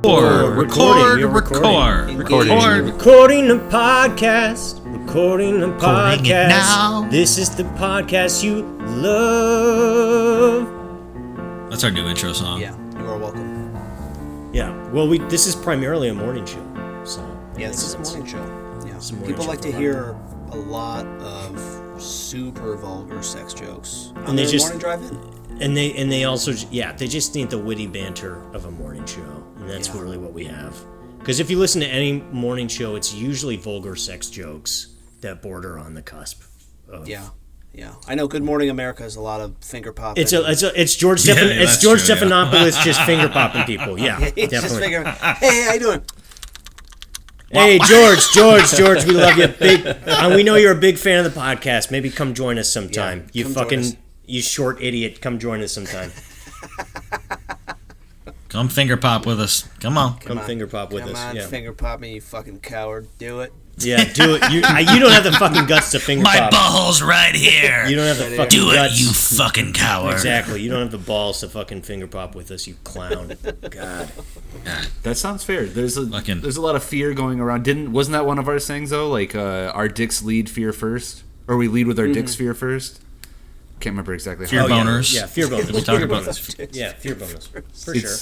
Recording the podcast. Recording it now. This is the podcast you love. That's our new intro song. Yeah, you are welcome. Yeah, well, this is primarily a morning show, so yeah, this is a morning show. Yeah, show people like to hear a lot of super vulgar sex jokes on their morning drive-in. And they also, they just need the witty banter of a morning show, and that's really what we have. Because if you listen to any morning show, it's usually vulgar sex jokes that border on the cusp of... Yeah. I know Good Morning America is a lot of finger popping. It's George Stephanopoulos just finger popping people. Yeah, he's definitely. Just hey, how you doing? Hey, George, we love you. We know you're a big fan of the podcast. Maybe come join us sometime. You short idiot, come join us sometime. Come finger pop with us. Come on. Come finger pop with us. Come on, finger pop me, you fucking coward. Do it. Yeah, do it. You don't have the fucking guts to finger pop. My butthole's right here. You don't have the fucking guts. Do it, you fucking coward. Exactly. You don't have the balls to fucking finger pop with us, you clown. God. That sounds fair. There's a lot of fear going around. Wasn't that one of our sayings though? Like our dicks lead fear first, or we lead with our dicks fear first. Can't remember exactly. Fear boners. Yeah, fear boners. We talk about Yeah, fear boners. For sure.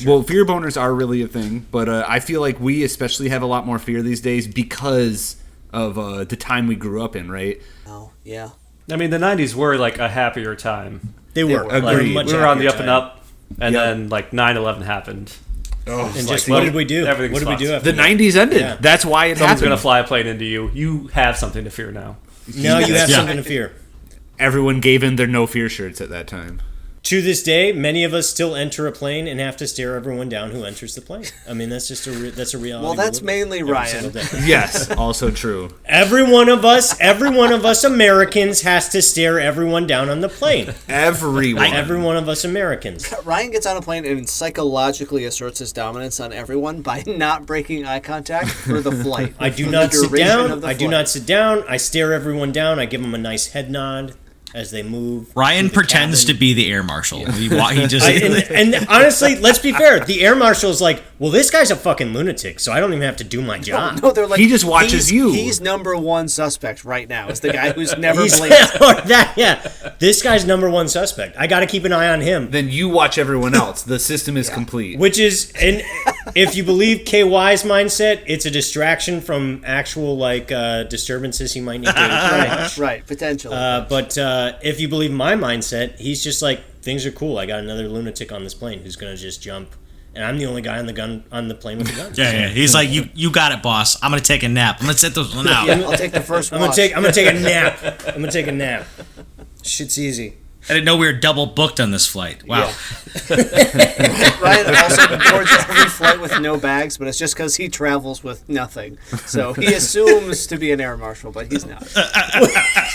Well, fear boners are really a thing, but I feel like we especially have a lot more fear these days because of the time we grew up in, right? Oh, yeah. I mean, the 90s were like a happier time. They were. Agreed. We were on the up and up, and then like 9/11 happened. Oh, and just what did we do? What did we do after the 90s ended? Yeah. That's why it happened. Someone's going to fly a plane into you. You have something to fear now. Now you have something to fear. Everyone gave in their no fear shirts at that time. To this day, many of us still enter a plane and have to stare everyone down who enters the plane. I mean, that's just that's a reality. Well, that's mainly Ryan. Yes, also true. Every one of us Americans has to stare everyone down on the plane. Every one of us Americans. Ryan gets on a plane and psychologically asserts his dominance on everyone by not breaking eye contact for the flight. I do not sit down. I stare everyone down. I give them a nice head nod as they move. Ryan pretends to be the air marshal. Yeah. He just and honestly, let's be fair. The air marshal is like, well, this guy's a fucking lunatic, so I don't even have to do my job. No, they're like, he just watches you. He's number one suspect right now. Is the guy who's never blinked. This guy's number one suspect. I got to keep an eye on him. Then you watch everyone else. The system is complete. Which is, and if you believe KY's mindset, it's a distraction from actual disturbances he might need to right, potentially. But if you believe my mindset, he's just like, things are cool. I got another lunatic on this plane who's gonna just jump, and I'm the only guy on the plane with the gun. Yeah. He's like, you got it, boss. I'm gonna take a nap. I'm gonna sit this one out. I'll take the first one. I'm gonna take a nap. Shit's easy. I didn't know we were double booked on this flight. Wow. Yeah. Ryan also boards every flight with no bags, but it's just because he travels with nothing. So he assumes to be an air marshal, but he's not.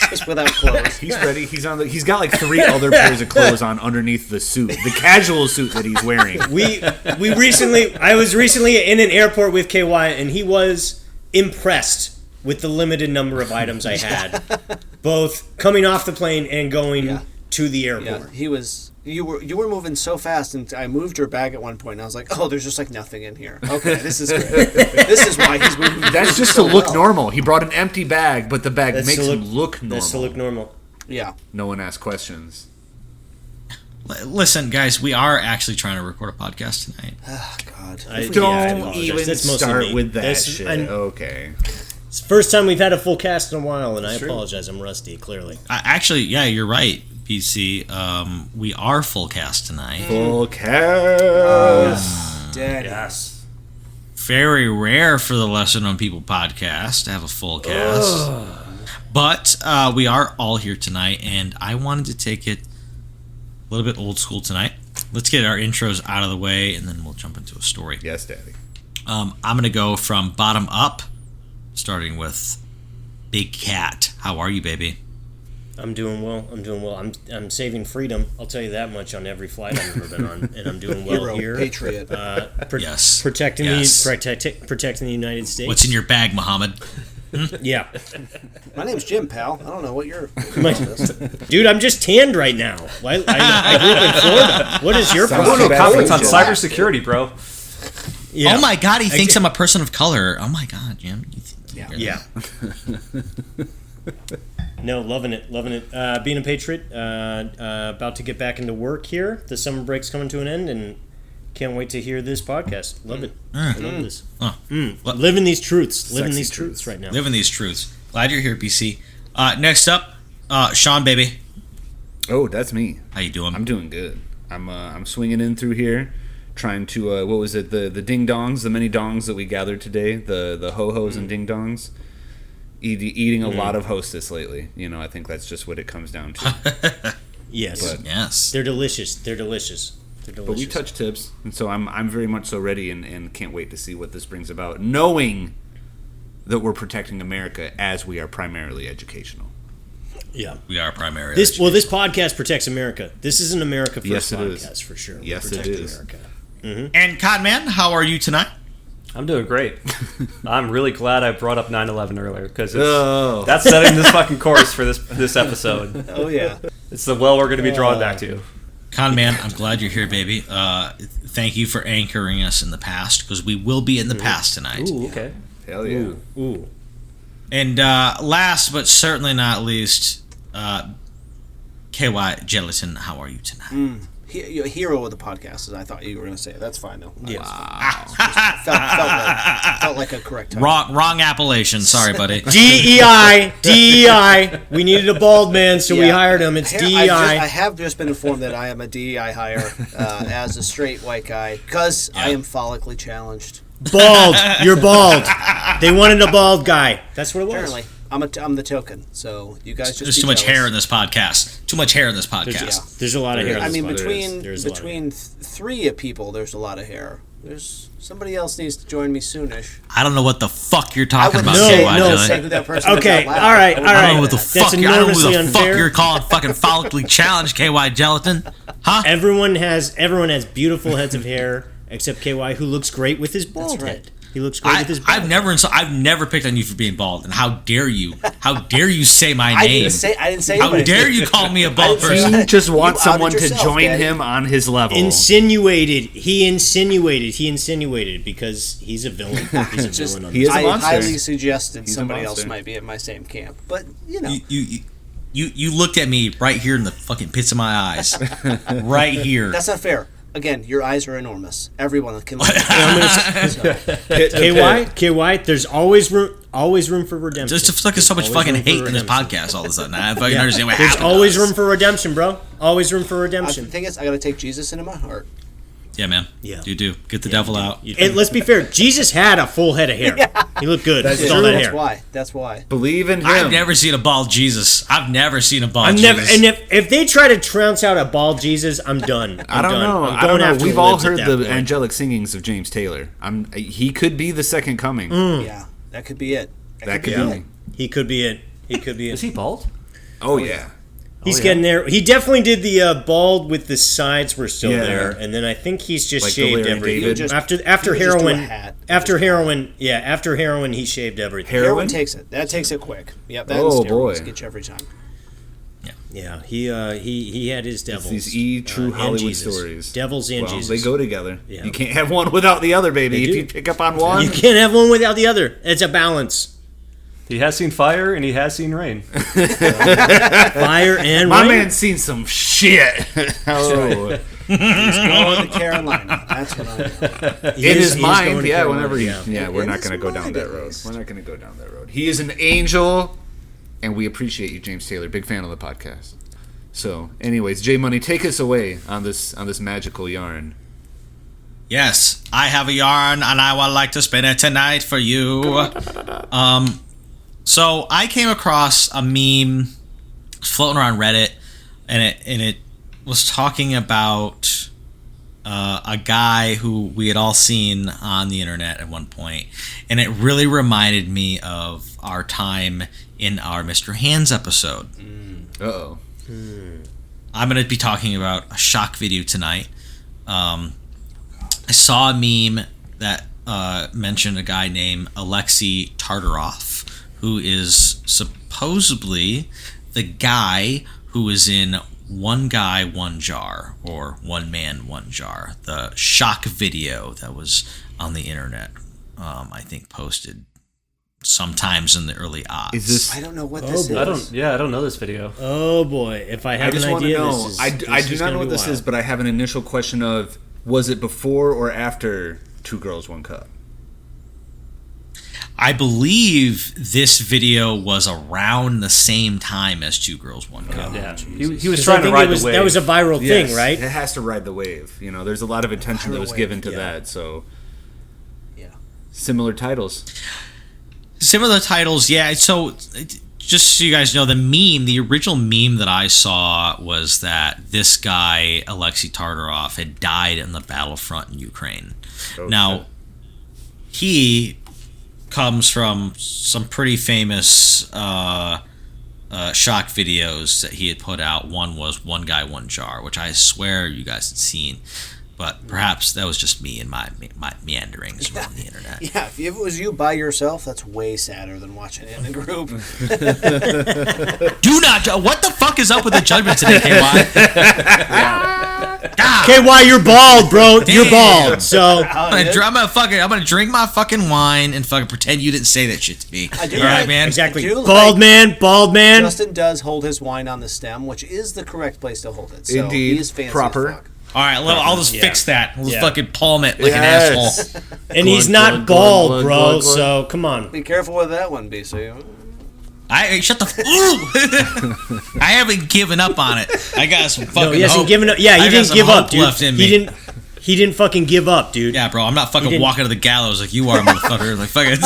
Just without clothes. He's ready. He's got like 3 other pairs of clothes on underneath the suit, the casual suit that he's wearing. I was recently in an airport with KY, and he was impressed with the limited number of items I had, both coming off the plane and going to the airport. Yeah, you were moving so fast, and I moved your bag at one point, and I was like, oh, there's just like nothing in here. Okay, this is great. This is why he's moving. That's just to look normal. He brought an empty bag, but the bag makes him look normal. That's to look normal. Yeah. No one asks questions. Listen, guys, we are actually trying to record a podcast tonight. Oh, God. Don't even start with that shit. Okay. It's the first time we've had a full cast in a while, and I apologize. I'm rusty, clearly. Actually, you're right, PC. We are full cast tonight. Full cast. Yes. Very rare for the Lesser Known People podcast to have a full cast. But we are all here tonight, and I wanted to take it a little bit old school tonight. Let's get our intros out of the way, and then we'll jump into a story. Yes, Daddy. I'm going to go from bottom up, starting with Big Cat. How are you, baby? I'm doing well. I'm saving freedom. I'll tell you that much on every flight I've ever been on, and I'm doing well Hero, here. Patriot. Yes. Protecting the United States. What's in your bag, Muhammad? Yeah. My name's Jim, pal. I don't know what you're... Dude, I'm just tanned right now. I grew up in Florida. What is your problem? I'm going to a conference on cybersecurity, bro. Yeah. Oh my God, he thinks I'm a person of color. Oh my God, Jim. Yeah. No, loving it. Being a patriot, about to get back into work here. The summer break's coming to an end, and can't wait to hear this podcast. Love it. I love this. Living these truths. Living these truths right now. Living these truths. Glad you're here, BC. Next up, Sean, baby. Oh, that's me. How you doing? I'm doing good. I'm swinging in through here, trying to what was it? The ding dongs, the many dongs that we gathered today. The ho hos and ding dongs. Eating a lot of Hostess lately. You know, I think that's just what it comes down to. Yes. Yes. They're delicious. But we touch tips, and so I'm very much so ready and can't wait to see what this brings about, knowing that we're protecting America as we are primarily educational. Yeah. We are primarily this podcast protects America. This is an America First podcast for sure. Yes, it is. America. And Codman, how are you tonight? I'm doing great. I'm really glad I brought up 9/11 earlier because that's setting this fucking course for this episode. Oh yeah, it's the well we're going to be drawn back to. Conman, I'm glad you're here, baby. Thank you for anchoring us in the past because we will be in the past tonight. Ooh, okay. Hell yeah. Ooh. And last but certainly not least, KY Gelatin, how are you tonight? Hero of the podcast, as I thought you were going to say. That's fine, though. Yes. Felt like a correct time. Wrong appellation. Sorry, buddy. DEI. We needed a bald man, so we hired him. It's DEI. I have just been informed that I am a DEI hire as a straight white guy because I am follically challenged. Bald. You're bald. They wanted a bald guy. That's what it was. Apparently. I'm the token, so you guys just There's too much hair in this podcast. Too much hair in this podcast. There's a lot of hair. I mean, between three people, there's a lot of hair. There's somebody else needs to join me soonish. I don't know what the fuck you're talking about. Say who that person okay, is all right. I don't know what the fuck. I don't know who the unfair. fuck you're calling fucking follically challenged, KY Gelatin. Huh? Everyone has beautiful heads of hair except KY, who looks great with his bald head. He looks great with his bald head. I've never picked on you for being bald, and how dare you? How dare you say my name? I didn't say. How dare you call me a bald person? He just wants someone to join Daddy. him on his level. He insinuated because he's a villain. He's a villain. He is a I monster. highly suggested He's a somebody monster. else might be in my same camp, but you know. You looked at me right here in the fucking pits of my eyes, right here. That's not fair. Again, your eyes are enormous. Everyone can look at KY, there's always room for redemption. Just to fucking so much fucking hate in this podcast all of a sudden. I fucking understand what There's happened. always room for redemption, bro. Always room for The redemption. thing is, I got to take Jesus into my heart. Yeah, man. Yeah. You do. Get the devil out. And let's be fair, Jesus had a full head of hair. He looked good with all that hair. That's why. Believe in him. I've never seen a bald Jesus. I've never seen a bald And Jesus. if they try to trounce out a bald Jesus, I'm done. I don't know. I'm going after We've the all libs at heard that the point. angelic singings of James Taylor. He could be the second coming. Yeah, that could be it. That could be. He could be it. Is he bald? Oh yeah. He's getting there. He definitely did the bald with the sides were still there, and then I think he's just Like the shaved Larry everything. David? After He would just do a heroin, hat. after heroin, he shaved everything. Heroin takes it. That takes it quick. Yep. That Oh, and steroids boy. get you every time. Yeah, he had his devils. These true and Hollywood Jesus. stories. Devils and Well, Jesus. they go together. Yeah. You can't have one without the other, baby. They If do. you pick up on one, You can't have one without the other. It's a balance. He has seen fire and he has seen rain. Fire and my rain. man's seen some shit. Oh. He's going to Carolina. That's what I know. He In is- his he is mind, going to yeah. Carolina, Whenever, yeah. we're In not his going to go down mind, that at road. least. We're not going to go down that road. He is an angel, and we appreciate you, James Taylor. Big fan of the podcast. So, anyways, J Money, take us away on this magical yarn. Yes, I have a yarn, and I would like to spin it tonight for you. So I came across a meme floating around Reddit, and it was talking about a guy who we had all seen on the internet at one point, and it really reminded me of our time in our Mr. Hands episode. Uh-oh. I'm going to be talking about a shock video tonight. I saw a meme that mentioned a guy named Aleksey Tartarov, who is supposedly the guy who is in One Guy, One Jar, or One Man, One Jar, the shock video that was on the internet. I think posted sometimes in the early odds. Is this? I don't know what this is. I don't know this video. Oh boy, if I have I just an want to idea, know. this is, I this do is not gonna know what be this wild. is, but I have an initial question of: was it before or after Two Girls, One Cup? I believe this video was around the same time as Two Girls, One Cup. Yeah, he was 'Cause trying I to think ride the wave. that was a viral thing, Yes, right? It has to ride the wave. You know, there's a lot of attention that was given to that. So, Yeah. similar titles. Similar titles, yeah. So, just so you guys know, the original meme that I saw was that this guy, Aleksey Tartarov, had died in the battlefront in Ukraine. Now, he comes from some pretty famous shock videos that he had put out. One was One Guy, One Jar, which I swear you guys had seen. But perhaps that was just me and my meanderings around the internet. Yeah, if it was you by yourself, that's way sadder than watching it in a group. Do not. What the fuck is up with the judgment today, KY? KY, you're bald, bro. You're Damn. bald. So I'm gonna drink my fucking wine and fucking pretend you didn't say that shit to me. I do All right, like- man. exactly, I do bald man. Justin does hold his wine on the stem, which is the correct place to hold it. So Indeed. He's fancy Proper. as fuck. All right, I'll just fix that. I'll just Yeah. fucking palm it like Yes. an asshole. And he's Glug, not glug, bald, glug, bro. glug, glug. So come on. Be careful with that one, BC. Shut the. Ooh! I haven't given up on it. I got some fucking. No, he hasn't hope. given up. Yeah, I he got didn't some give hope up, dude. left in me. He didn't fucking give up, dude. Yeah, bro, I'm not fucking didn't- walking to the gallows like you are, motherfucker. Like fucking.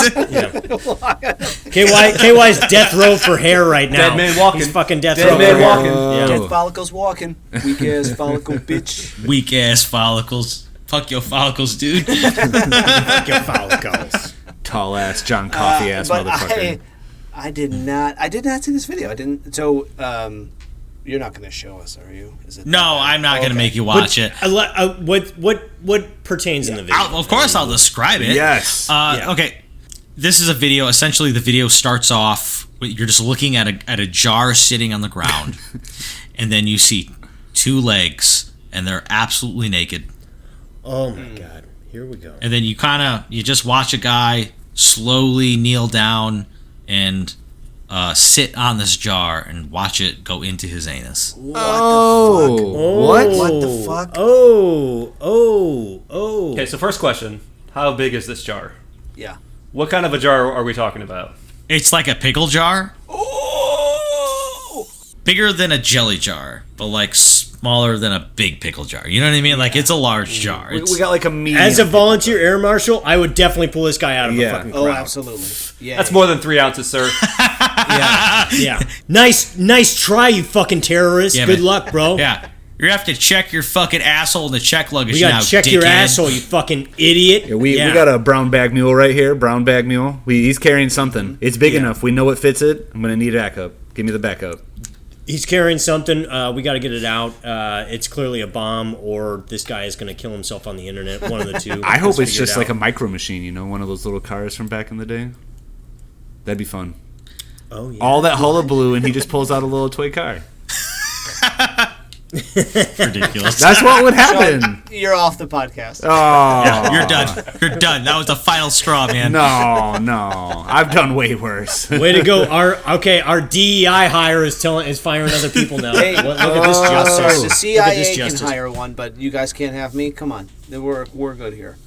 KY's death row for hair right now. Dead man walking. He's fucking death Dead row man for hair. walking. Yeah. Dead follicles walking. Weak ass follicle bitch. Weak ass follicles. Fuck your follicles, dude. Fuck your follicles. Tall ass John Coffee ass But motherfucker. I did not see this video. I didn't. So, you're not going to show us, are you? Is it? No, I'm not gonna Okay. make you watch it. What pertains in the video? Of course, I'll describe it. Yes. Yeah. Okay, this is a video. Essentially, the video starts off with you're just looking at a jar sitting on the ground, and then you see two legs, and they're absolutely naked. Oh my god. Here we go. And then you just watch a guy slowly kneel down and sit on this jar and watch it go into his anus. What the fuck? What? What the fuck? Oh. Okay, so first question: how big is this jar? Yeah. What kind of a jar are we talking about? It's like a pickle jar. Bigger than a jelly jar, but like smaller than a big pickle jar. You know what I mean? Like it's a large jar. We It's, got like a medium. As a volunteer air marshal, I would definitely pull this guy out of Yeah. a fucking crowd. Oh, absolutely. Yeah. That's more than 3 ounces, sir. Yeah. Nice try, you fucking terrorist. Yeah, Good man. luck, bro. yeah. You have to check your fucking asshole in the check luggage You now, gotta check your dickhead. asshole, you fucking idiot. Yeah, we got a brown bag mule right here. Brown bag mule. He's carrying something. It's big enough. We know it fits it. I'm gonna need backup. Give me the backup. He's carrying something. We got to get it out. It's clearly a bomb, or this guy is going to kill himself on the internet. One of the two. I hope Let's it's figure just it like a out. micro machine. You know, one of those little cars from back in the day. That'd be fun. Oh yeah. All that hullabaloo, and he just pulls out a little toy car. Ridiculous. That's what would happen. You're off the podcast. Oh, You're done. You're done. That was the final straw, man. no. I've done way worse. Way to go! Our DEI hire is firing other people now. Hey, look at this justice. The Look at this CIA can justice. hire one, but you guys can't have me. Come on, we're good here.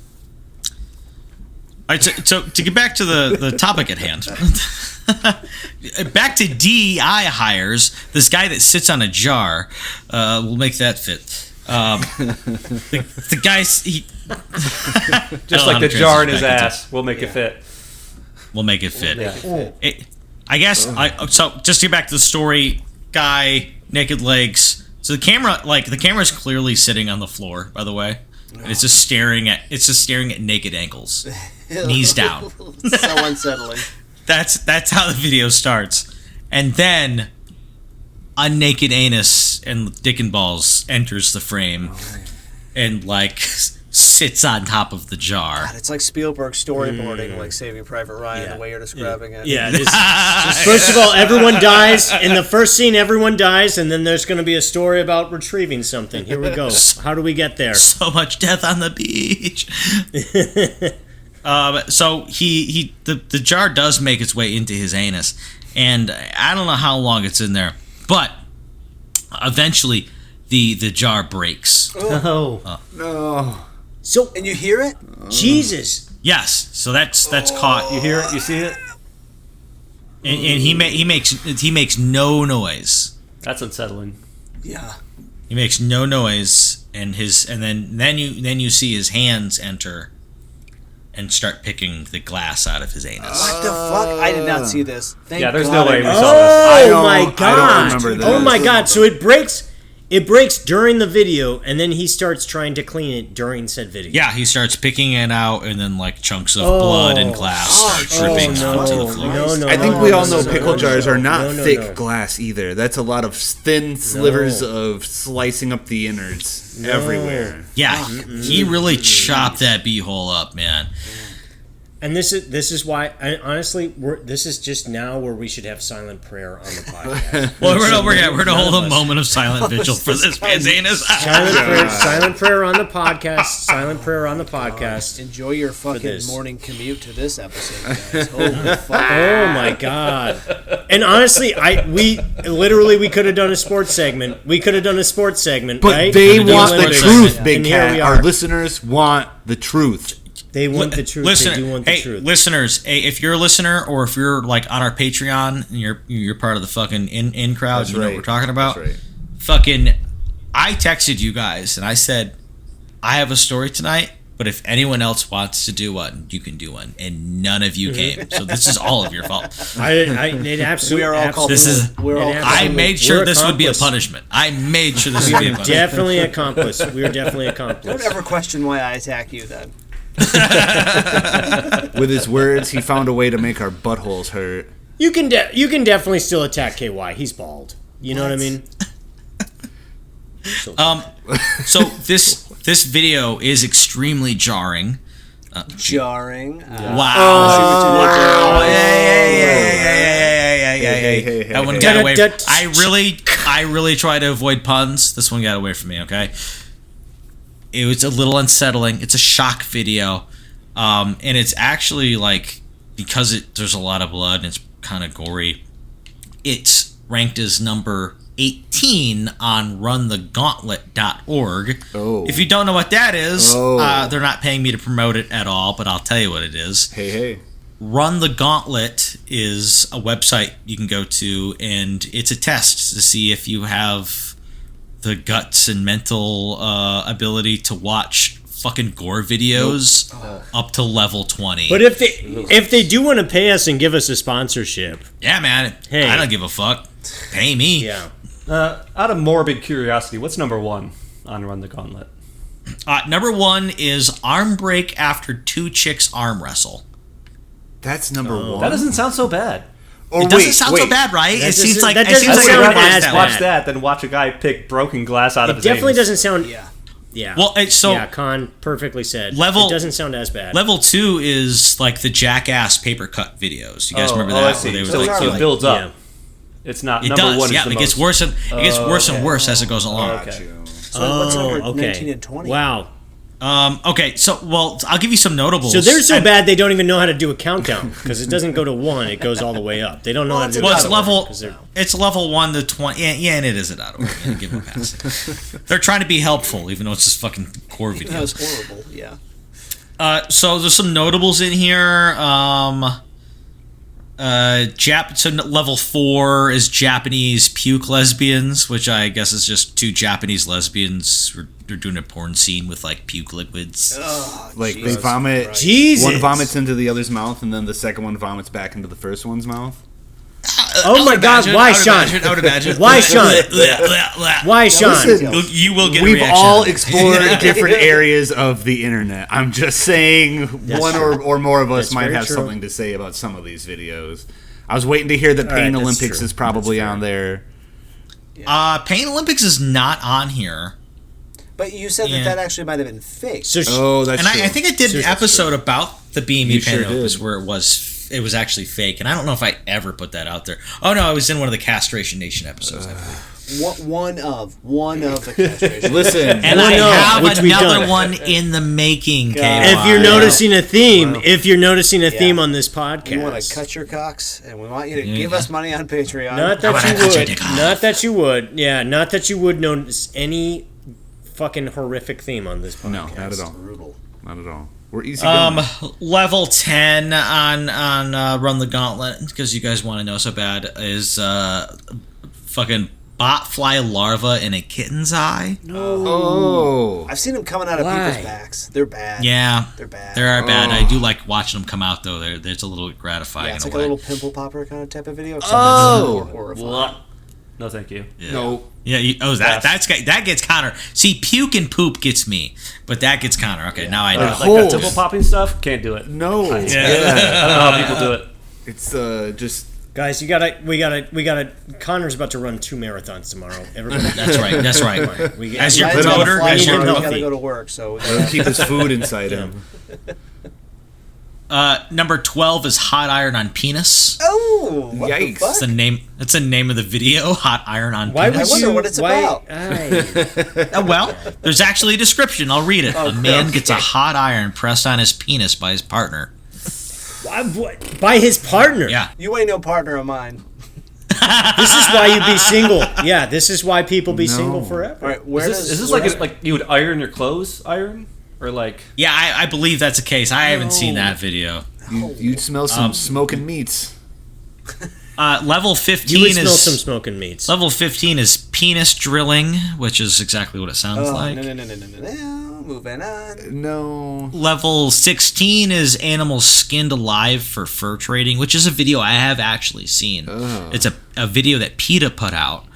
All right, so to get back to the topic at hand, back to DEI hires, this guy that sits on a jar, we'll make that fit. The guy's Just like the jar in his ass. We'll make it fit. We'll make it fit. Yeah. I guess. So just to get back to the story, guy, naked legs. So the camera's clearly sitting on the floor. By the way, and it's just staring at naked ankles, knees down. So unsettling. That's how the video starts, and then a naked anus and dick and balls enters the frame, and like sits on top of the jar. God, it's like Spielberg storyboarding, like Saving Private Ryan, the way you're describing it. Yeah. First of all, everyone dies. In the first scene, everyone dies, and then there's going to be a story about retrieving something. Here we go. How do we get there? So much death on the beach. So the jar does make its way into his anus, and I don't know how long it's in there, but eventually the jar breaks. Oh. No. So, And you hear it? Jesus. Yes, so that's caught. You hear it? You see it? And he makes no noise. That's unsettling. Yeah. He makes no noise, and then you see his hands enter and start picking the glass out of his anus. What the fuck? I did not see this. Thank Yeah, there's God no way I we missed saw this. Oh my I don't god! remember this. Oh my god! So it breaks during the video, and then he starts trying to clean it during said video. Yeah, he starts picking it out, and then like chunks of blood and glass start dripping onto the floor. No, I think we all know no, pickle no, jars are not no, thick no. glass either. That's a lot of thin slivers of slicing up the innards everywhere. Yeah, he really chopped that beehole up, man. And this is why, honestly, this is just now where we should have silent prayer on the podcast. Well, we're gonna hold a moment of silent vigil for this man's anus. Silent prayer on the podcast. Silent prayer on the podcast. Enjoy your fucking this. morning commute to this episode, guys. Holy fuck. Oh my god! And honestly, we could have done a sports segment. But right? they Could've want done the a truth, segment. Big And here Cat. we Our are. listeners want the truth. They want the truth. Listen, They do want the hey, truth. listeners, hey, if you're a listener or if you're like on our Patreon and you're part of the fucking in crowd, That's you know right. what we're talking about. That's right. Fucking, I texted you guys and I said, I have a story tonight, but if anyone else wants to do one, you can do one, and none of you came. So this is all of your fault. It absolutely. We are all called. This is- We're all. I made sure We're this would be a accomplice. punishment. I made sure this We would be a are punishment. definitely accomplice. We are definitely Don't accomplice. ever question why I attack you. Then With his words, he found a way to make our buttholes hurt. You can definitely still attack KY. He's bald. You know what I mean? So this video is extremely jarring. jarring. Wow. Hey. That one got away. I really try to avoid puns. This one got away from me, okay? It was a little unsettling. It's a shock video. And it's actually like, because there's a lot of blood and it's kind of gory, it's ranked as number 18 on runthegauntlet.org. Oh. If you don't know what that is, Oh. they're not paying me to promote it at all, but I'll tell you what it is. Hey. Run the Gauntlet is a website you can go to, and it's a test to see if you have the guts and mental ability to watch fucking gore videos up to level 20. But if they do want to pay us and give us a sponsorship, yeah, man, Hey. I don't give a fuck. Pay me. yeah. Out of morbid curiosity, what's number one on Run the Gauntlet? Number 1 is arm break after 2 chicks arm wrestle. That's number one. That doesn't sound so bad. Or It doesn't sound so bad, right? That It seems doesn't- like that it doesn't seems like sound everybody's as that Watch way. that, then watch a guy pick broken glass out of It his definitely anus. doesn't sound. Yeah. Yeah. Well, so yeah, Con perfectly said. Level- It doesn't sound as bad. level 2 is like the Jackass paper cut videos. You guys remember that? I Where see. they would So, like, so do, it like- builds up. yeah. It's not It number does, one. yeah. Is the It gets most. worse and and worse as it goes along. Okay. So what's number okay. 19 and 20? Wow. Okay, so I'll give you some notables. So they're so And- bad they don't even know how to do a countdown because it doesn't go to 1; it goes all the way up. They don't know how to do. Well, it it's out of order level. 'cause they're- It's level 1 to 20. Yeah, and it is an out of order. Yeah, give them a pass. They're trying to be helpful, even though it's just fucking core That was videos. horrible. Yeah. So there's some notables in here. So level 4 is Japanese puke lesbians, which I guess is just 2 Japanese lesbians. They're doing a porn scene with like puke liquids. Oh, Like Jesus they vomit. Christ. Jesus. One vomits into the other's mouth, and then the second one vomits back into the first one's mouth. Oh my God! Why, Sean? I would imagine. Why, Sean? Why, Sean? Listen, You will get a We've reaction all out of it. explored different areas of the internet. I'm just saying one true. or more of us That's might very have true. something to say about some of these videos. I was waiting to hear that Pain that's Olympics true. is probably That's fair. on there. Pain Olympics is not on here. But you said that actually might have been fake. So that's and true. I think I did an episode about the BME sure Panopus did. where it was actually fake, and I don't know if I ever put that out there. Oh no, I was in one of the Castration Nation episodes, I believe. One of the castration. Listen, And I have another one in the making. If you're noticing a theme, theme on this podcast, you want to cut your cocks, and we want you to give us money on Patreon. Not that you would. Yeah, not that you would notice any fucking horrific theme on this podcast. No, not at all. Brutal. Not at all. We're easy going. Level 10 on Run the Gauntlet, because you guys want to know so bad, is fucking botfly larva in a kitten's eye. No. I've seen them coming out of people's backs. They're bad. Yeah. They're bad. They are bad. I do like watching them come out, though. It's a little gratifying. Yeah, it's in like a way. little pimple popper kind of type of video. Except that's more horrifying. No, thank you. Yeah. No. Yeah. That gets Connor. See, puke and poop gets me, but that gets Connor. Okay, now I know. Like that temple popping stuff, can't do it. No. I don't know how people do it. It's just. Guys, we gotta. Connor's about to run 2 marathons tomorrow. Everybody, That's right. As your Ryan's promoter, gotta as your fly in, he's gotta go to work, so we gotta Keep his food inside him. number 12 is Hot Iron on Penis. Oh, what Yikes. the fuck? It's the name. It's the name of the video. Hot Iron on Why Penis. I wonder what it's about. Well, there's actually a description. I'll read it. A man gets a hot iron pressed on his penis by his partner. By his partner. Yeah. You ain't no partner of mine. This is why you be single. Yeah, this is why people be single forever. All right, Is this like you would iron your clothes? Or like? Yeah, I believe that's the case. I haven't seen that video. You'd smell some smoking meats. Level 15 You would is smell some smoking meats. level 15 is penis drilling, which is exactly what it sounds like. No. Moving on. No. Level 16 is animals skinned alive for fur trading, which is a video I have actually seen. It's a video that PETA put out.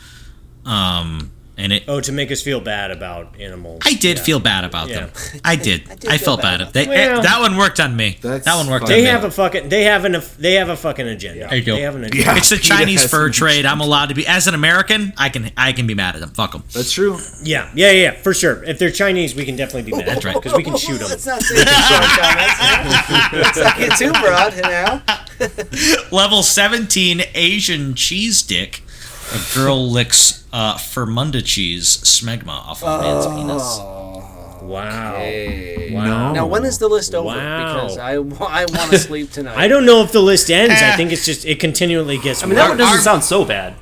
And it. Oh, to make us feel bad about animals. I did feel bad about them. I did. I feel felt bad bad. Well, that one worked on me. That's That one worked on They me. have a fucking. They have a fucking agenda. There you go. They have an agenda. Yeah. It's the PETA Chinese has fur some- trade. I'm allowed to be, as an American, I can be mad at them. Fuck them. That's true. Yeah, for sure. If they're Chinese, we can definitely be mad. That's right. Because we can shoot them. Let's not say let's not get too broad now. Level 17, Asian cheese dick. A girl licks Fermunda cheese smegma off of a man's penis. Wow. No. Now, when is the list over? Wow. Because I want to sleep tonight. I don't know if the list ends. I think it's just it continually gets. I mean, that one doesn't sound so bad.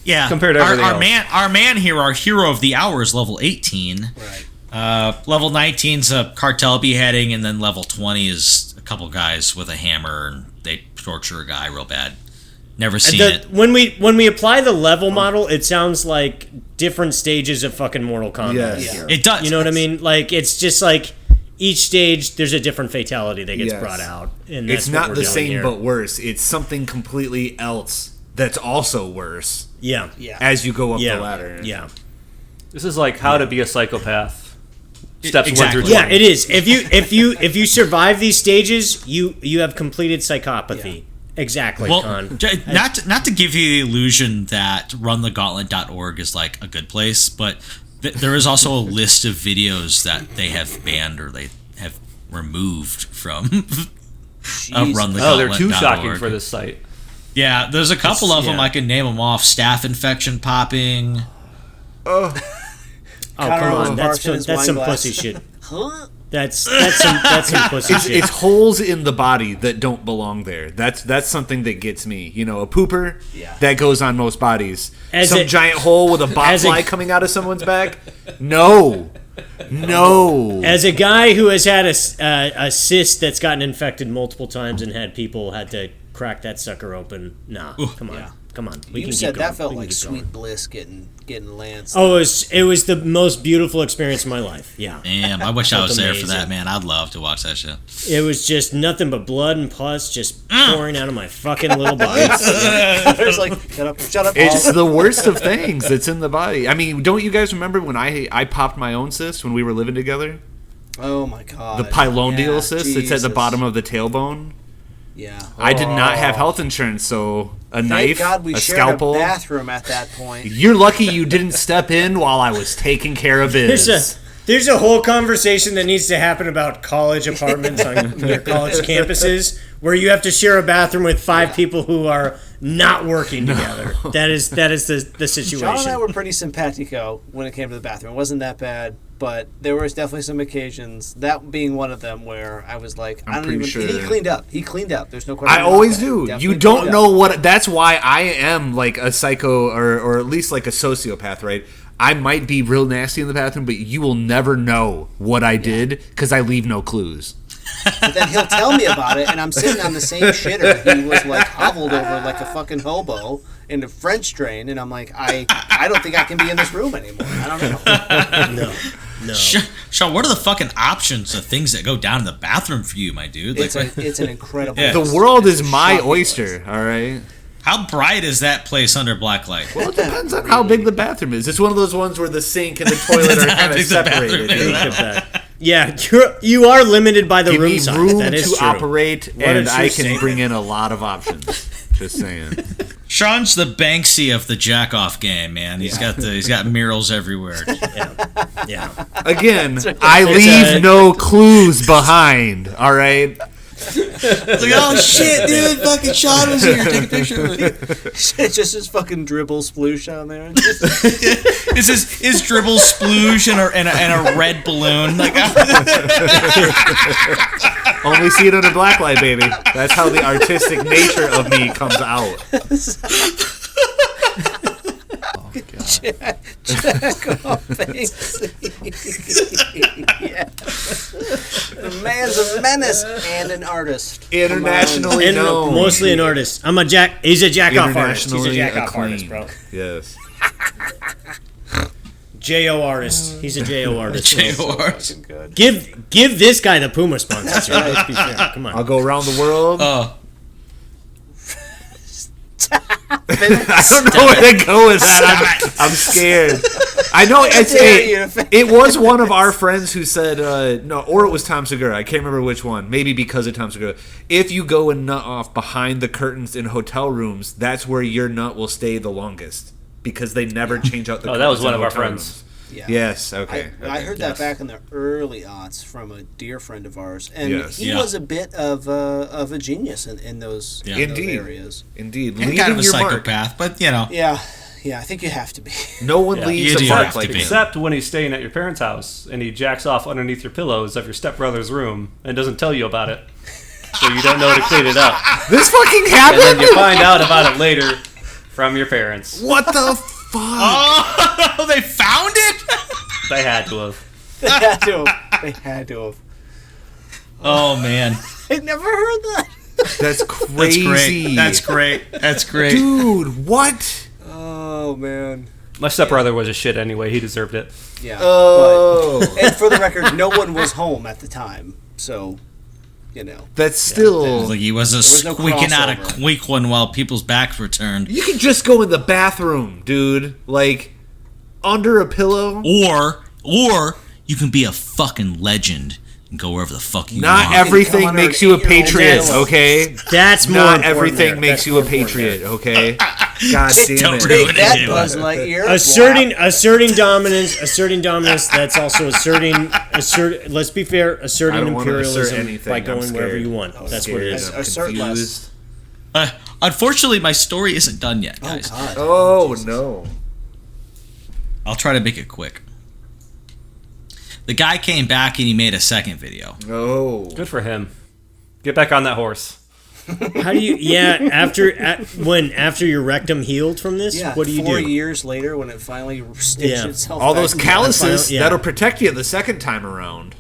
Yeah, compared to everything else. Our man here, our hero of the hour, is level 18. Right. Level 19 is a cartel beheading, and then level 20 is a couple guys with a hammer and they torture a guy real bad. Never seen it. When we apply the level model, it sounds like different stages of fucking Mortal Kombat. Yes. Here. It does. You know what I mean? Like it's just like each stage there's a different fatality that gets Yes. brought out. And that's It's what not we're the doing same here. but worse. It's something completely else that's also worse Yeah. as you go up Yeah. the ladder. Yeah. This is like how to be a psychopath. Steps Exactly. 1 through 20. Yeah, it is. If you survive these stages, you have completed psychopathy. Exactly, Well, Con. not to give you the illusion that runthegauntlet.org is like a good place, but there is also a list of videos that they have banned or they have removed from runthegauntlet.org. Oh, they're too shocking for this site. Yeah, there's a couple of them. yeah. I can name them off. Staph infection popping. Oh, Connor come almost on. barfed in his That's wine some glass. pussy shit. Huh? That's some pussy shit. It's holes in the body that don't belong there. That's something that gets me. You know, a pooper that goes on most bodies. Some giant hole with a botfly coming out of someone's back. No. As a guy who has had a cyst that's gotten infected multiple times and had people had to crack that sucker open. Nah, come on. We You can said keep going. that felt We can like keep sweet going. bliss getting lanced. Oh, it was the most beautiful experience of my life. Yeah. Damn, I wish I was there for amazing. that, man. I'd love to watch that shit. It was just nothing but blood and pus just pouring out of my fucking little body. It's like, shut up. It's the worst of things that's in the body. I mean, don't you guys remember when I popped my own cyst when we were living together? Oh my god. The pilondial cyst. It's at the Jesus. bottom of the tailbone. Yeah. I did not have health insurance, so a Thank knife, God we a shared scalpel. a bathroom at that point. You're lucky you didn't step in while I was taking care of biz. There's a whole conversation that needs to happen about college apartments on your college campuses where you have to share a bathroom with 5 people who are not working together. That is the situation. Sean and I were pretty simpatico when it came to the bathroom. It wasn't that bad, but there was definitely some occasions, that being one of them, where I was like, I don't even... Sure. He cleaned up. There's no question. I always do. Definitely you don't know what... That's why I am like a psycho or at least like a sociopath, right? I might be real nasty in the bathroom, but you will never know what I did because I leave no clues. But then he'll tell me about it, and I'm sitting on the same shitter. He was like hobbled over like a fucking hobo in the French drain, and I'm like, I don't think I can be in this room anymore. I don't know. No. Sean, what are the fucking options of things that go down in the bathroom for you, my dude? It's an incredible... Yeah. The world is my oyster, all right? How bright is that place under black light? Well, it depends on how big the bathroom is. It's one of those ones where the sink and the toilet are kind of separated. Yeah, you are limited by the room size. Room that is to true. operate, and I can bring in a lot of options. Just saying. Sean's the Banksy of the jack-off game, man. He's got murals everywhere. Yeah. Again, I leave no clues behind. All right. It's like, oh shit, dude, fucking Sean was here. Take a picture with me. It's just his fucking dribble sploosh on there. It's his dribble splooge and a red balloon. Like, only see it under black light, baby. That's how the artistic nature of me comes out. Jack off Banksy. Yeah. The man's a menace and an artist. Internationally known. Mostly an artist. He's a jack-off artist. He's a jack-off artist, bro. Yes. J.O. artist. He's a J.O. artist. J.O. artist. Give this guy the Puma sponsorship. Let's be fair. Come on. I'll go around the world. I don't know where to go with that. I'm scared. I know it was one of our friends who said, no, or it was Tom Segura. I can't remember which one. Maybe because of Tom Segura. If you go and nut off behind the curtains in hotel rooms, that's where your nut will stay the longest because they never change out the curtains. That was one of our hotel friends. rooms. Yeah. Yes, okay. I heard that back in the early aughts from a dear friend of ours, and he Yeah. was a bit of a genius in those, in those areas. Indeed, And kind of a psychopath, but you know. Yeah, I think you have to be. No one leaves a mark like him. Except when he's staying at your parents' house and he jacks off underneath your pillows of your stepbrother's room and doesn't tell you about it, so you don't know to clean it up. This fucking happened. And then you find out about it later from your parents. What the fuck? Oh, they found it? They had to have. They had to have. Oh, man. I never heard that. That's crazy. That's great. Dude, what? Oh, man. My stepbrother was a shit anyway. He deserved it. Yeah. Oh. And for the record, no one was home at the time, so, you know. That's still... Like he wasn't squeaking out a squeak one while people's backs were turned. You can just go in the bathroom, dude. Like, under a pillow. Or you can be a fucking legend and go wherever the fuck you want. Not everything makes you a patriot, okay? That's more Not important everything there. makes you a patriot, okay? God damn Don't it. ruin Take that, it. Buzz Lightyear. Asserting dominance, that's also let's be fair, asserting I don't wanna assert imperialism anything. by I'm going wherever scared. you want. That's what it is. Assert less. Unfortunately, my story isn't done yet, guys. God. Oh, no. I'll try to make it quick. The guy came back and he made a second video. Oh. Good for him. Get back on that horse. How do you? Yeah, after your rectum healed from this, Yeah, what do you 4 do? years later, when it finally stitched itself All back those together. calluses Yeah. that'll protect you the second time around.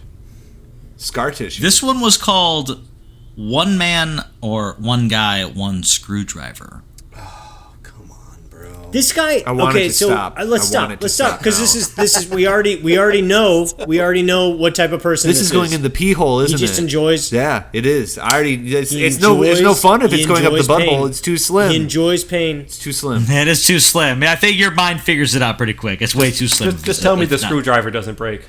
Scar tissue. This one was called One Man or One Guy, One Screwdriver. Come on, bro. This guy. I want it Okay, to so stop. let's I want it stop. to Let's stop stop because now. this is we already know what type of person This is going in the pee hole, isn't it? He just enjoys. Yeah, it is. It's He no fun if he it's going up the enjoys butt pain. hole. It's too slim. He enjoys pain. It's too slim. It is too slim. I think your mind figures it out pretty quick. It's way too slim. Just tell me the It's not- screwdriver doesn't break.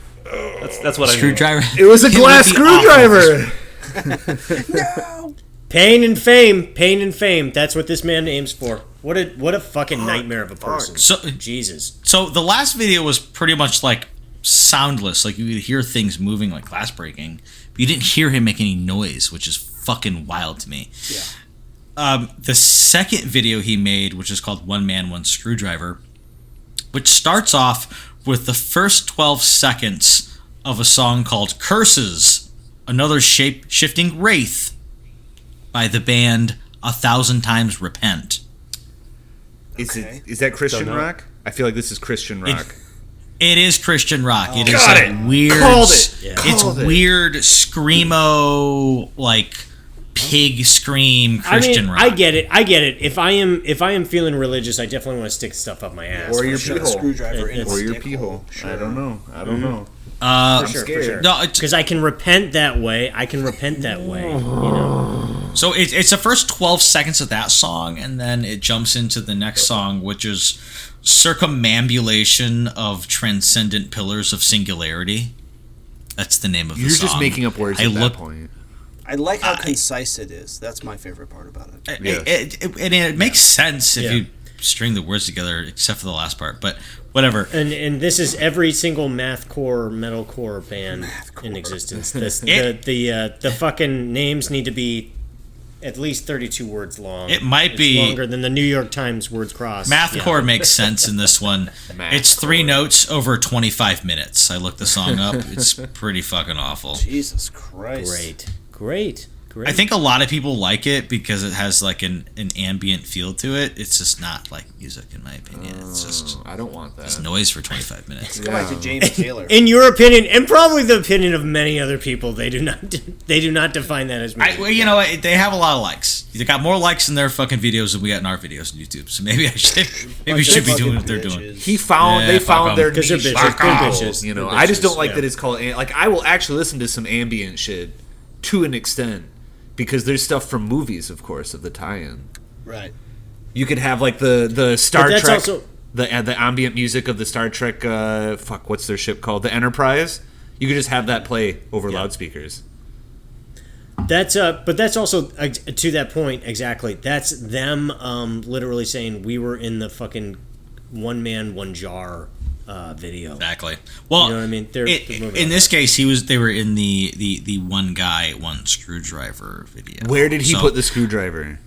That's what I need. Screwdriver. It was a It glass would be awful. screwdriver. Pain and fame. That's what this man aims for. What a fucking nightmare of a person. So Jesus. So the last video was pretty much like soundless. Like, you could hear things moving like glass breaking, but you didn't hear him make any noise, which is fucking wild to me. Yeah. The second video he made, which is called One Man, One Screwdriver, which starts off with the first 12 seconds of a song called Curses, Another Shape-Shifting Wraith by the band 1,000 Times Repent. Is that Christian rock? I feel like this is Christian rock. It is Christian rock. It is Got like it. weird. Called it. Yeah. It's Called it. weird screamo, like pig scream Christian rock. I get it. If I am feeling religious, I definitely want to stick stuff up my ass. Or your Shove pee a hole. screwdriver in Or a your stick pee hole. Sure. I don't know. For scared. sure. No, it's, Because I can repent that way. You know. so it's the first 12 seconds of that song, and then it jumps into the next song, which is Circumambulation of Transcendent Pillars of Singularity. That's the name of the song. You're just making up words at that point. I like how concise it is. That's my favorite part about it. It makes sense if Yeah. you string the words together, except for the last part. But whatever. And this is every single mathcore, metalcore band in existence. The fucking names need to be at least 32 words long. It might be longer than the New York Times words crossed. Mathcore makes sense in this one. It's 3 notes over 25 minutes. I looked the song up. It's pretty fucking awful. Jesus Christ. Great. I think a lot of people like it because it has like an ambient feel to it. It's just not like music, in my opinion. It's just I don't want that. it's noise for 25 minutes. Go back to James Taylor. In your opinion, and probably the opinion of many other people, they do not define that as music. Well, you know what? They have a lot of likes. They got more likes in their fucking videos than we got in our videos on YouTube. So maybe we should be doing what they're doing. They found their Because they're niche. bitches. They're Wow. bitches. You know, They're I just bitches, don't like yeah. that it's called like I will actually listen to some ambient shit to an extent because there's stuff from movies, of course, of the tie-in. Right. You could have like the Star that's Trek, also- the ambient music of the Star Trek. What's their ship called? The Enterprise. You could just have that play over loudspeakers. But that's also to that point exactly. That's them literally saying we were in the fucking one man one jar video. Exactly. Well, You know what I mean? They're moving in on. this case, they were in the one guy, one screwdriver video. Where did he So- put the screwdriver?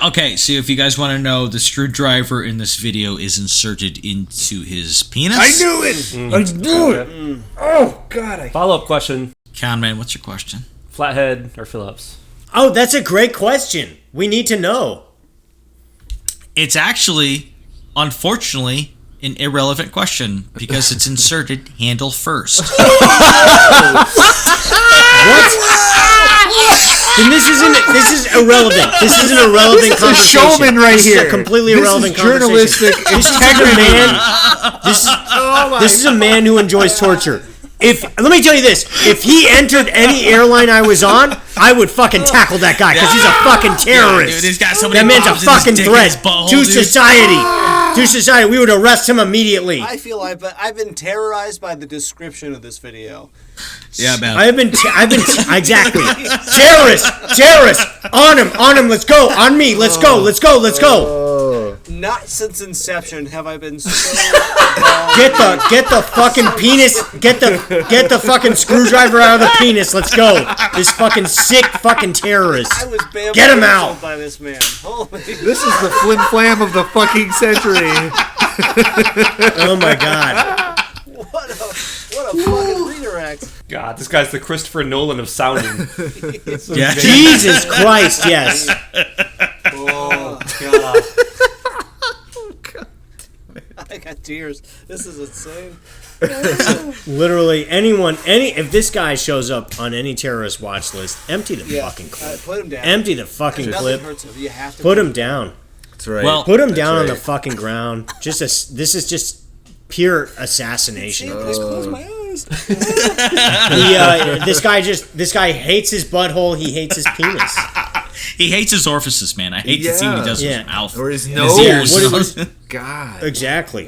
Okay, so if you guys want to know, the screwdriver in this video is inserted into his penis. I knew it. I knew it. Oh God! Follow-up question. Conman, what's your question? Flathead or Phillips? Oh, that's a great question. We need to know. It's actually, unfortunately, an irrelevant question because it's inserted handle first. And this is irrelevant. This is an irrelevant This is a conversation. showman right This is here. a completely This irrelevant is journalistic conversation. This is a man who enjoys torture. Let me tell you this, if he entered any airline I was on, I would fucking tackle that guy because he's a fucking terrorist. Dude, he's got so many that man's a bombs in his fucking dick and threat his butthole, to dude. society. To society, we would arrest him immediately. I feel I've been terrorized by the description of this video. Yeah, man. I've been exactly terrorist on him. Let's go on me. Let's go. Not since inception have I been so Get the fucking penis. Get the fucking screwdriver out of the penis. Let's go. This fucking sick fucking terrorist. I was bamboozled Get him out. by this man. Holy This is the flim flam of the fucking century. Oh my god. what a fucking redirect. God, this guy's the Christopher Nolan of sounding. Yeah. Jesus Christ. Yes. Oh god. I got tears. This is insane. Literally if this guy shows up on any terrorist watch list, empty the fucking clip. Put him down. Empty the fucking Nothing clip. hurts him. You have to Put him down. That's right. Well, Put him down on the fucking ground. This is just pure assassination. Please close my eyes. This guy hates his butthole. He hates his penis. He hates his orifices, man. I hate to see what he does with Yeah. his mouth. Or his and nose. His ears. God. Exactly.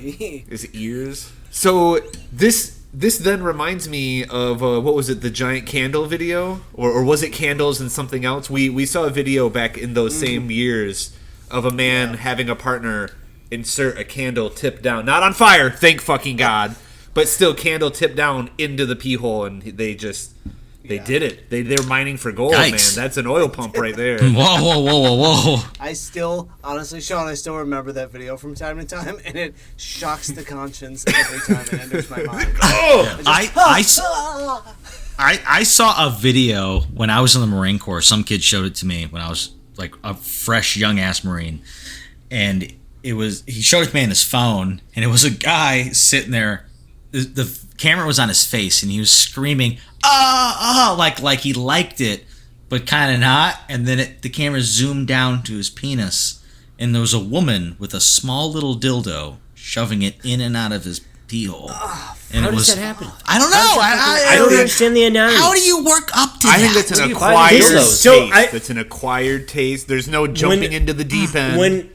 His ears. So this then reminds me of what was it, the giant candle video, or was it candles and something else? We saw a video back in those same years of a man having a partner insert a candle tip down, not on fire, thank fucking God, but still candle tipped down into the pee hole, and they did it. They're mining for gold, Yikes. man. That's an oil pump right there. Whoa. I still, honestly, Sean, I still remember that video from time to time, and it shocks the conscience every time it enters my mind. I saw a video when I was in the Marine Corps. Some kid showed it to me when I was like a fresh young ass Marine, and he showed it to me on his phone, and it was a guy sitting there. The camera was on his face, and he was screaming, like he liked it, but kind of not. And then the camera zoomed down to his penis, and there was a woman with a small little dildo shoving it in and out of his pee hole. And How does that happen? I don't know. I don't understand the anatomy. How do you work up to that? I think that's an acquired taste. It's an acquired taste. There's no jumping into the deep end.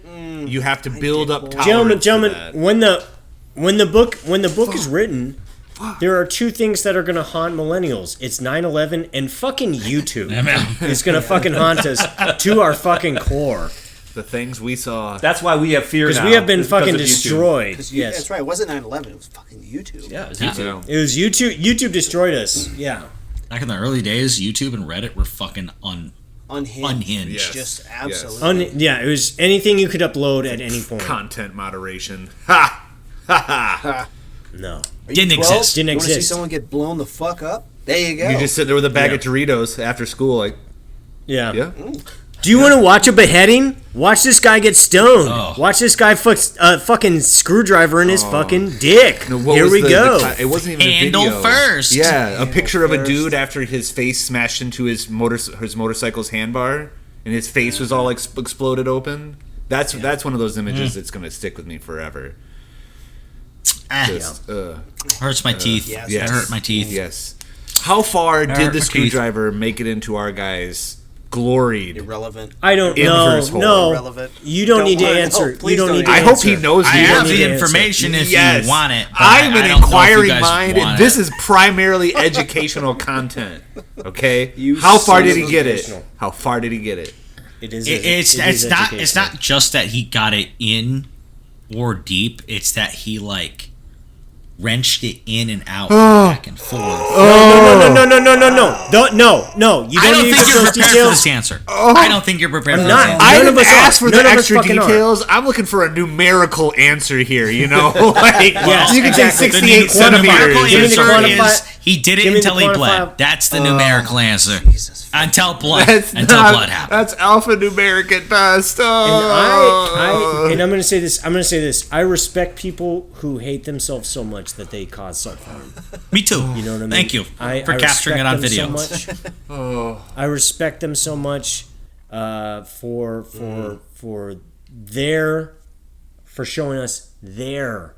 You have to build up tolerance. Gentlemen, when the book is written, there are two things that are going to haunt millennials. It's 9/11 and fucking YouTube. It's going to fucking haunt us to our fucking core. The things we saw. That's why we have fear now. Because we have been fucking destroyed. Yes. That's right. It wasn't 9/11. It was fucking YouTube. Yeah, it was YouTube. It was YouTube. YouTube destroyed us. Yeah. Back in the early days, YouTube and Reddit were fucking unhinged. Yes. Just absolutely. It was anything you could upload at any point. Content moderation. Ha! Ha ha! No. Didn't exist. Didn't you want to see exist. someone get blown the fuck up? There you go. You just sit there with a bag of Doritos after school, like, Yeah. Mm. Do you want to watch a beheading? Watch this guy get stoned. Oh. Watch this guy fucking screwdriver in his fucking dick. No, what Here was we the- go. it wasn't even Handle a video. first. Yeah, a picture of a first. dude after his face smashed into his motorcycle's handbar, and his face was all exploded open. That's one of those images that's gonna stick with me forever. Hurts my teeth. yes. It hurt my teeth. Yes. How far Hurt did my the teeth. screwdriver make it into our guys' gloried? Irrelevant. I don't Inverse hole. know. No, Irrelevant. you don't need to wanna know. answer. Please You don't don't need to I answer. hope he knows. I he have doesn't the answer. information if Yes. you want it. But I'm I an don't know if you inquiring guys mind. want This it. is primarily educational content. Okay. You How far son did he of a get it? educational. How far did he get it? It's not just that he got it in or deep. It's that he like wrenched it in and out, back and forth. No. You I don't don't need think to you're those prepared for details. this answer. I don't think you're prepared for this not. answer. I None didn't of us ask are. for the None of us extra fucking are. details. I'm looking for a numerical answer here. You know, like Yes, you can say exactly. 68 The numerical centimeters. Give me the answer quantify- is he did it give me until the he quantify- bled. That's the numerical answer. Jesus. Until blood. That's Until not- blood happened. That's alphanumeric at best. And I'm going to say this. I respect people who hate themselves so much that they cause self-harm. Me too. You know what I mean? Thank you I for capturing it respect on them video. So much. I respect them so much for showing us their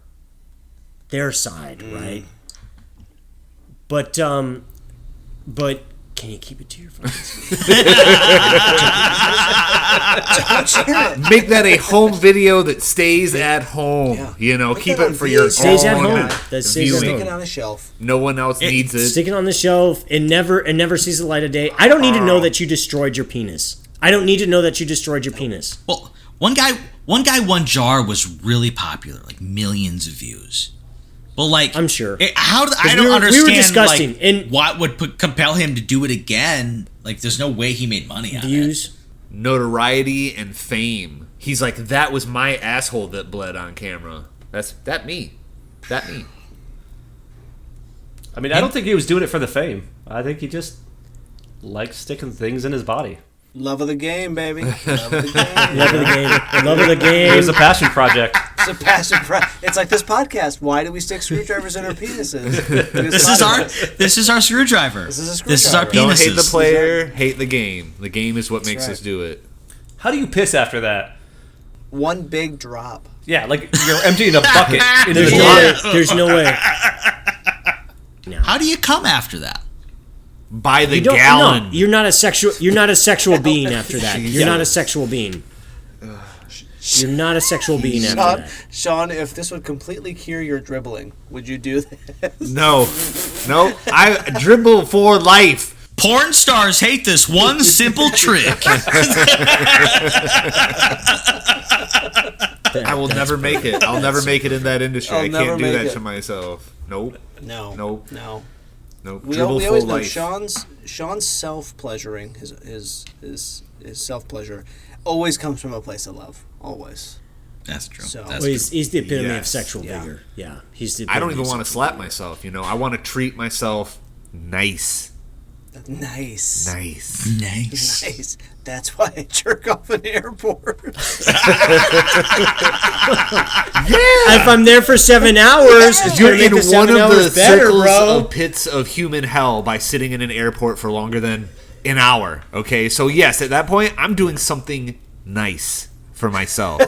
side, right? But can you keep it to your fucking Make that a home video that stays at home. Yeah. You know, Put keep that it on for your Stays at own home. That stays at viewing. Stick it on a shelf. No one else needs it. Stick it on the shelf. It never sees the light of day. I don't need to know that you destroyed your penis. I don't need to know that you destroyed your penis. Well, one guy, one jar was really popular, like millions of views. Well, like I'm sure. I don't we were understand. disgusting, Like, and- what would compel him to do it again? Like, there's no way he made money on it. Views. Notoriety and fame. He's like, that was my asshole that bled on camera. That me. I mean, I don't think he was doing it for the fame. I think he just likes sticking things in his body. Love of the game, baby. Love of the game. Love of the game. Love of the It game. was a passion project. It's a passion. It's like this podcast. Why do we stick screwdrivers in our penises? This is our screwdriver. This is a This is our screwdriver. penises. Don't hate the player, hate the game. The game is what makes right. us do it. How do you piss after that? One big drop. Yeah, like you're emptying a bucket into the There's no toilet. way. There's no way. How do you come after that? By the You don't. gallon. No, you're not a sexual being after that. You're not a sexual being. You're not a sexual being after that. Sean, if this would completely cure your dribbling, would you do this? No. I dribble for life. Porn stars hate this one simple trick. I will never make it. I'll never make it in that industry. I can't do that to myself. Nope. No. We Dribble always full know life. Sean's self-pleasuring, his self-pleasure always comes from a place of love. Always. That's true. So- That's Well, he's the epitome of Yes. sexual Yeah. vigor. Yeah, he's the. I don't even epitome want of to slap myself. I want to treat myself nice. Nice. Nice. nice. Nice. That's why I jerk off in airports. If I'm there for 7 hours, it's You're gonna make in the one 7 of the hours better, circles bro. of pits of human hell by sitting in an airport for longer than an hour. Okay, so yes, at that point, I'm doing something nice for myself.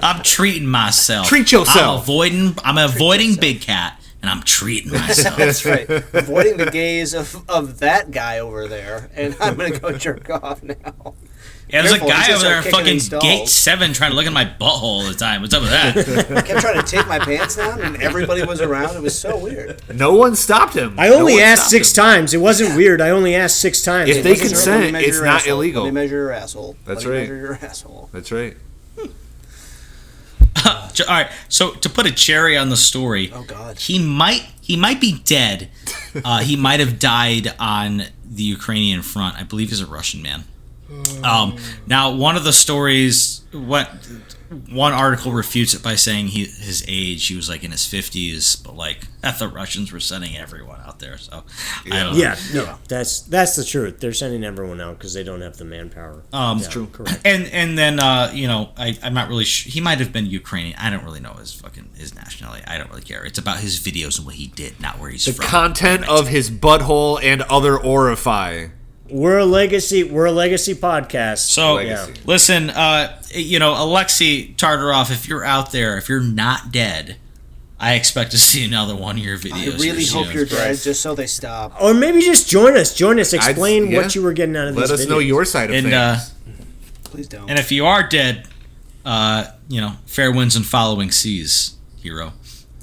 I'm treating myself. Treat yourself. I'm avoiding Big Cat, and I'm treating myself. That's right. Avoiding the gaze of that guy over there, and I'm gonna go jerk off now. Yeah, there's Careful, a guy he's gonna over there start kicking fucking these stalls. gate 7 trying to look at my butthole all the time. What's up with that? I kept trying to take my pants down, and everybody was around. It was so weird. No one stopped him. I only asked 6 times. It wasn't weird. I only asked 6 times. If It they wasn't- consent, Let me measure it's your not asshole. illegal. Let me measure your asshole. That's Let me right. measure your asshole. That's right. All right, so to put a cherry on the story, Oh God. he might be dead. He might have died on the Ukrainian front. I believe he's a Russian man. Now, one of the stories, one article refutes it by saying his age. He was like in his 50s, but like the Russians were sending everyone out there. So I don't know. Yeah, no, that's the truth. They're sending everyone out because they don't have the manpower. It's true. Correct. And then I'm not really sure. He might have been Ukrainian. I don't really know his nationality. I don't really care. It's about his videos and what he did, not where he's The from. content of his butthole and other orify. We're a legacy podcast. So Legacy. listen, Aleksey Tartarov, if you're out there, if you're not dead, I expect to see another one of your videos. I really here hope soon. you're dead, just so they stop. Or maybe just join us. Explain yeah. what you were getting out of Let these us know videos. your side of And things. Please don't. and if you are dead, fair winds and following seas, hero.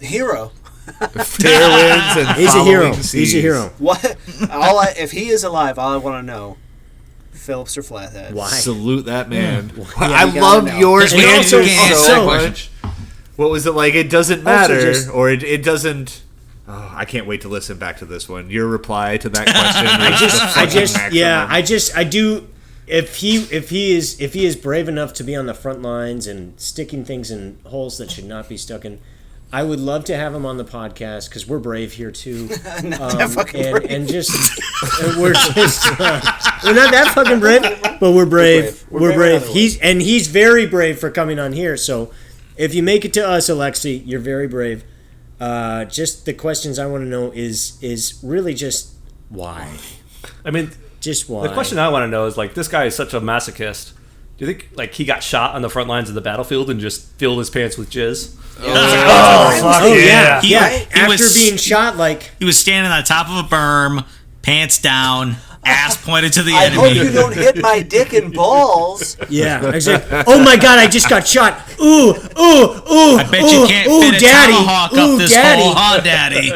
Hero. Fair winds and He's a hero. following He's a seas. hero. What? If he is alive, all I want to know, Phillips or Flathead. Why? Salute that man. Yeah, I you gotta love know. yours And answer also- so also- much. What was it like? It doesn't matter, just- or it doesn't. Oh, I can't wait to listen back to this one. Your reply to that question. I do. If he is brave enough to be on the front lines and sticking things in holes that should not be stuck in, I would love to have him on the podcast because we're brave here too. That fucking brave. And just we're not that fucking brave, but we're brave. We're We're brave brave. another He's very brave for coming on here. So if you make it to us, Aleksey, you're very brave. Just the questions I want to know is really just why. I mean, Just why. the question I want to know is like, this guy is such a masochist. Do you think like he got shot on the front lines of the battlefield and just filled his pants with jizz? Oh yeah, He- yeah. he After was- being shot, like He was standing on the top of a berm, pants down, ass pointed to the I enemy. hope you don't hit my dick and balls. yeah. Exactly. Oh my god, I just got shot. Ooh, ooh, ooh. I bet you can't fit a daddy. tomahawk Ooh, up this daddy. hole, huh, Daddy?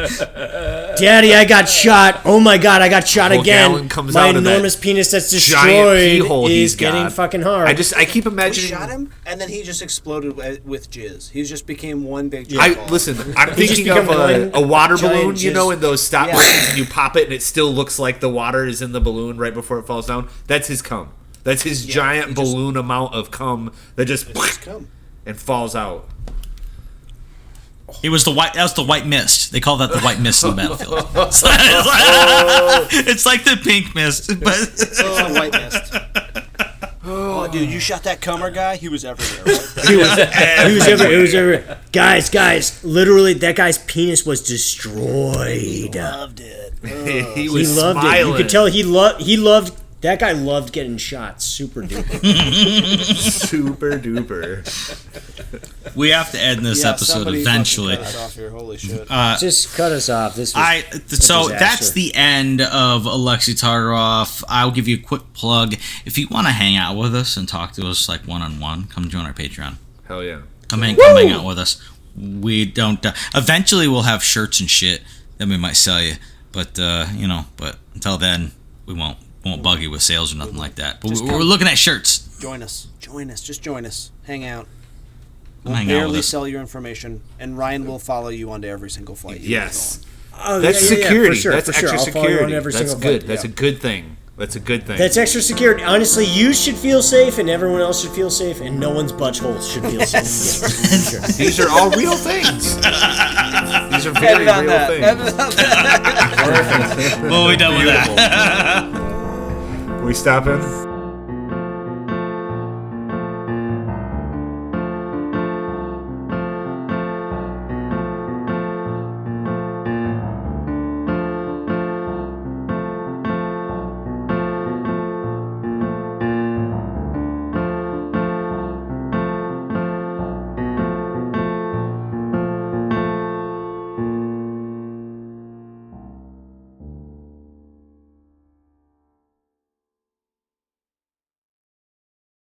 Daddy, I got shot. Oh my god, I got shot Whole again. gallon comes My out of that enormous penis that's giant destroyed pee hole is he's getting got. fucking hard. I keep We imagining. shot him, and then he just exploded with jizz. He just became one big jizz I ball. listen. I'm He just thinking of become a water giant balloon. You know, jizz. in those stop Yeah. motions, and you pop it, and it still looks like the water is in the balloon right before it falls down. That's his cum. That's his giant he just- balloon amount of cum that just Just come. and falls out. It was that was the white mist. They call that the white mist on the battlefield. It's like the pink mist, but Oh, white mist. Oh, dude, you shot that cummer guy? He was everywhere, right? He was everywhere. Guys, literally, that guy's penis was destroyed. Loved it. He He was loved smiling. it. You could tell he loved. That guy loved getting shot. Super duper. Super duper. we have to end this Yeah, episode somebody eventually. fucking cut us off here. Holy shit. Just cut us off. This was So disaster. that's the end of Aleksey Tartarov. I'll give you a quick plug. If you want to hang out with us and talk to us like one-on-one, come join our Patreon. Hell yeah. Come hang out with us. We don't. Eventually, we'll have shirts and shit that we might sell you, but but until then, we won't bug you with sales or nothing like that. But we're looking at shirts. Join us. Just join us. Hang out. will hang out with barely us. sell your information, and Ryan will follow you onto every single flight. Yes. Oh, That's yeah, security. for sure, That's for sure. extra I'll follow you on security. every That's single good. flight, That's yeah. a good thing. That's a good thing. That's extra security. Honestly, you should feel safe, and everyone else should feel safe, and no one's butthole should feel safe. These are all real things. These are very Edit on real that. things. Edit on that. Well, we done with that. We stopping?